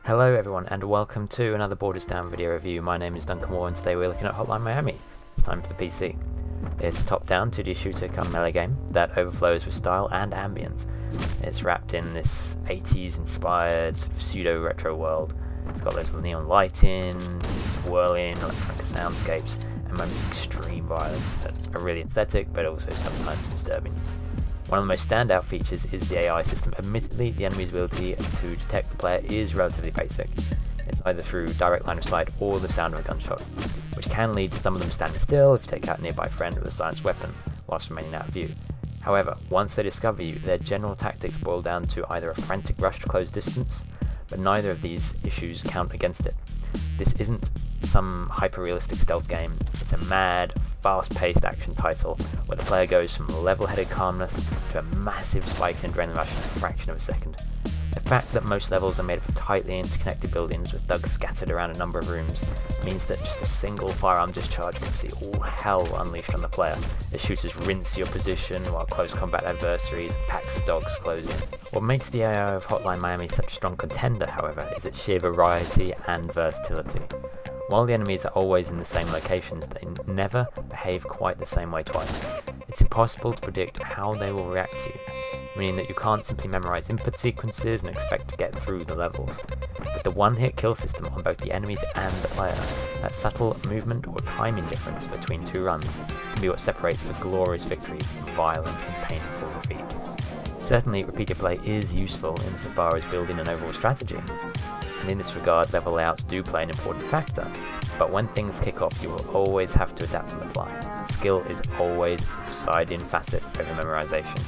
Hello everyone and welcome to another BordersDown video review. My name is Duncan Moore and today we're looking at Hotline Miami. It's time for the PC. It's a top-down 2D shooter come melee game that overflows with style and ambience. It's wrapped in this 80s inspired pseudo-retro world. It's got loads of neon lighting, swirling, electronic soundscapes and moments of extreme violence that are really aesthetic but also sometimes disturbing. One of the most standout features is the AI system. Admittedly, the enemy's ability to detect the player is relatively basic. It's either through direct line of sight or the sound of a gunshot, which can lead to some of them standing still if you take out a nearby friend with a silenced weapon, whilst remaining out of view. However, once they discover you, their general tactics boil down to either a frantic rush to close distance, but neither of these issues count against it. This isn't some hyper-realistic stealth game, it's a mad, fast-paced action title where the player goes from level-headed calmness to a massive spike in adrenaline rush in a fraction of a second. The fact that most levels are made up of tightly interconnected buildings with thugs scattered around a number of rooms means that just a single firearm discharge can see all hell unleashed on the player as shooters rinse your position while close combat adversaries and packs of dogs close in. What makes the AI of Hotline Miami such a strong contender, however, is its sheer variety and versatility. While the enemies are always in the same locations, they never behave quite the same way twice. It's impossible to predict how they will react to you, meaning that you can't simply memorize input sequences and expect to get through the levels. With the one-hit kill system on both the enemies and the player, that subtle movement or timing difference between two runs can be what separates a glorious victory from violent and painful defeat. Certainly, repeated play is useful insofar as building an overall strategy, and in this regard level layouts do play an important factor, but when things kick off you will always have to adapt on the fly. Skill is always a presiding facet over memorization.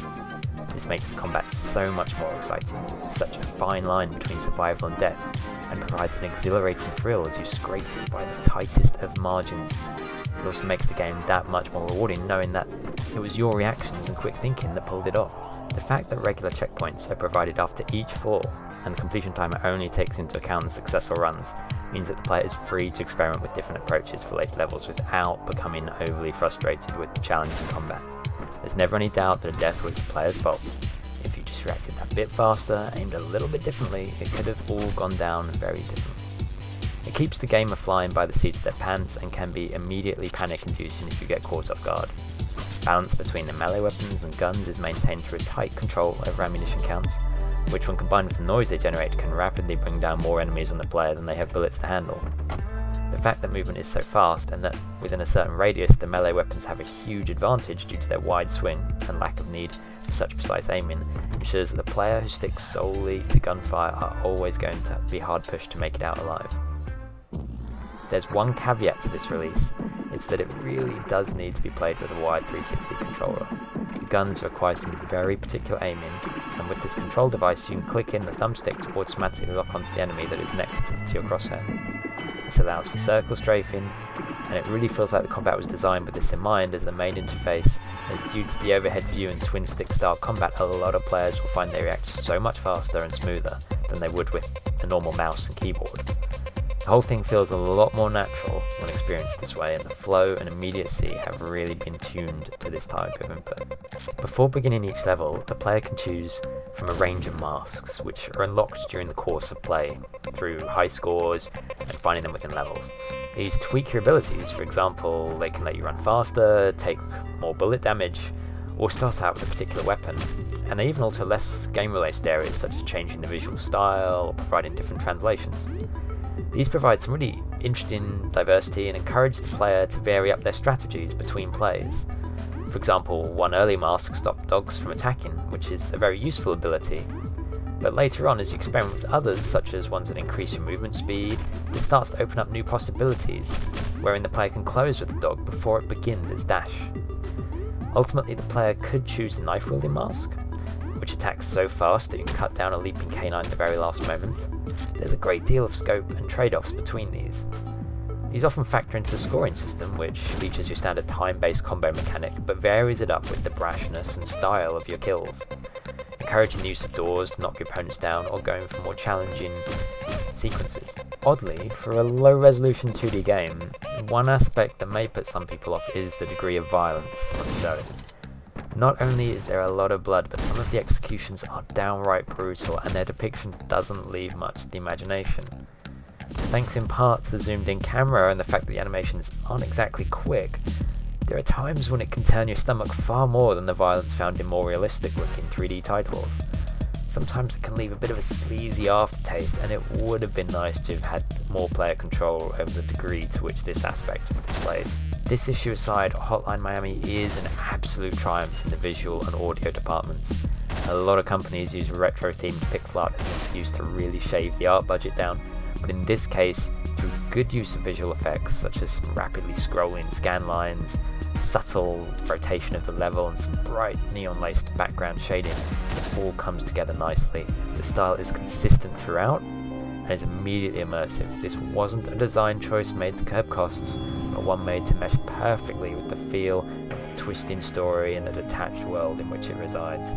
This makes the combat so much more exciting, such a fine line between survival and death, and provides an exhilarating thrill as you scrape it by the tightest of margins. It also makes the game that much more rewarding knowing that it was your reactions and quick thinking that pulled it off. The fact that regular checkpoints are provided after each floor, and the completion timer only takes into account the successful runs, means that the player is free to experiment with different approaches for later levels without becoming overly frustrated with the challenge in combat. There's never any doubt that a death was the player's fault. If you just reacted that bit faster, aimed a little bit differently, it could have all gone down very differently. It keeps the gamer flying by the seats of their pants and can be immediately panic-inducing if you get caught off guard. Balance between the melee weapons and guns is maintained through a tight control over ammunition counts, which when combined with the noise they generate can rapidly bring down more enemies on the player than they have bullets to handle. The fact that movement is so fast and that within a certain radius the melee weapons have a huge advantage due to their wide swing and lack of need for such precise aiming ensures that the player who sticks solely to gunfire are always going to be hard pushed to make it out alive. There's one caveat to this release, it's that it really does need to be played with a wide 360 controller. The guns require some very particular aiming, and with this control device you can click in the thumbstick to automatically lock onto the enemy that is next to your crosshair. This allows for circle strafing, and it really feels like the combat was designed with this in mind as the main interface, as due to the overhead view and twin stick style combat a lot of players will find they react so much faster and smoother than they would with a normal mouse and keyboard. The whole thing feels a lot more natural when experienced this way, and the flow and immediacy have really been tuned to this type of input. Before beginning each level, the player can choose from a range of masks, which are unlocked during the course of play, through high scores and finding them within levels. These tweak your abilities. For example, they can let you run faster, take more bullet damage, or start out with a particular weapon. And they even alter less game-related areas such as changing the visual style or providing different translations. These provide some really interesting diversity and encourage the player to vary up their strategies between plays. For example, one early mask stops dogs from attacking, which is a very useful ability, but later on as you experiment with others, such as ones that increase your movement speed, this starts to open up new possibilities, wherein the player can close with the dog before it begins its dash. Ultimately, the player could choose the knife-wielding mask, which attacks so fast that you can cut down a leaping canine at the very last moment. There's a great deal of scope and trade-offs between these. These often factor into the scoring system, which features your standard time-based combo mechanic, but varies it up with the brashness and style of your kills, encouraging the use of doors to knock your opponents down or going for more challenging sequences. Oddly, for a low-resolution 2D game, one aspect that may put some people off is the degree of violence on the show. Not only is there a lot of blood, but some of the executions are downright brutal, and their depiction doesn't leave much to the imagination. Thanks in part to the zoomed in camera and the fact that the animations aren't exactly quick, there are times when it can turn your stomach far more than the violence found in more realistic looking 3D titles. Sometimes it can leave a bit of a sleazy aftertaste, and it would have been nice to have had more player control over the degree to which this aspect is displayed. This issue aside, Hotline Miami is an absolute triumph in the visual and audio departments. A lot of companies use retro-themed pixel art as an excuse to really shave the art budget down, but in this case, through good use of visual effects such as some rapidly scrolling scan lines, subtle rotation of the level, and some bright neon-laced background shading, it all comes together nicely. The style is consistent throughout and is immediately immersive. This wasn't a design choice made to curb costs, but one made to mesh perfectly with the feel of the twisting story and the detached world in which it resides.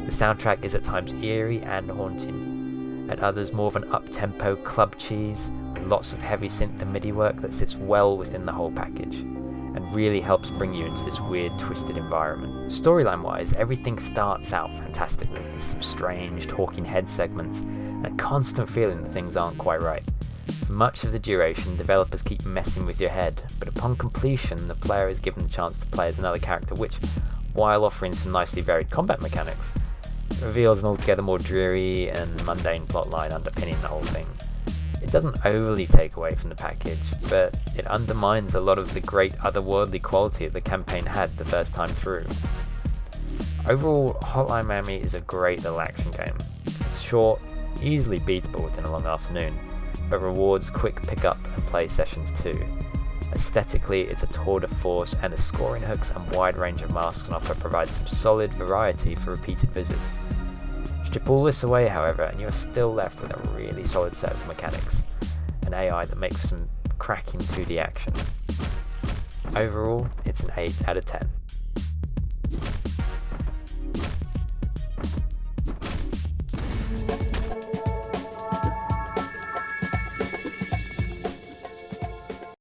The soundtrack is at times eerie and haunting, at others more of an up-tempo club cheese with lots of heavy synth and MIDI work that sits well within the whole package and really helps bring you into this weird, twisted environment. Storyline-wise, everything starts out fantastically. There's some strange talking head segments and a constant feeling that things aren't quite right. For much of the duration, developers keep messing with your head, but upon completion, the player is given the chance to play as another character which, while offering some nicely varied combat mechanics, reveals an altogether more dreary and mundane plotline underpinning the whole thing. It doesn't overly take away from the package, but it undermines a lot of the great otherworldly quality that the campaign had the first time through. Overall, Hotline Miami is a great little action game. It's short, easily beatable within a long afternoon, but rewards quick pick-up and play sessions too. Aesthetically, it's a tour de force, and the scoring hooks and wide range of masks on offer provide some solid variety for repeated visits. Strip all this away, however, and you're still left with a really solid set of mechanics, an AI that makes for some cracking 2D action. Overall, it's an 8 out of 10.